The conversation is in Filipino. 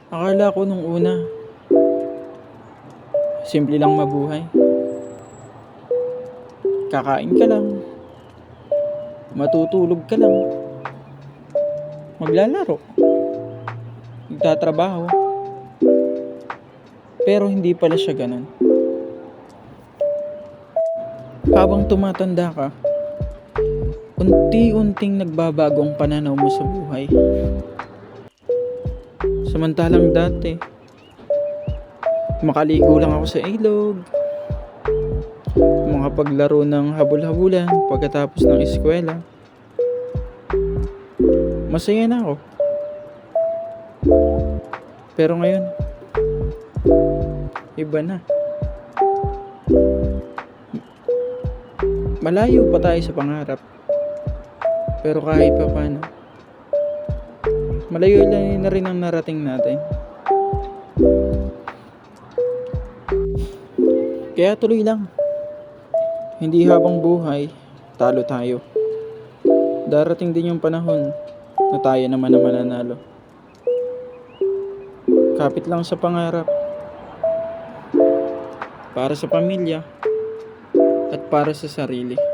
Akala ko nung una, simple lang mabuhay. Kakain ka lang, matutulog ka lang, maglalaro, magtatrabaho. Pero hindi pala siya ganun. Habang tumatanda ka, unti-unting nagbabago ang pananaw mo sa buhay. Samantalang dati, makaligo lang ako sa ilog, makapaglaro ng habol-habulan pagkatapos ng eskwela. Masaya na ako. Pero ngayon, iba na. Malayo pa tayo sa pangarap. Pero kahit pa paano, malayo lang na rin ang narating natin. Kaya tuloy lang. Hindi habang buhay, talo tayo. Darating din yung panahon na tayo naman ang mananalo. Kapit lang sa pangarap. Para sa pamilya at para sa sarili.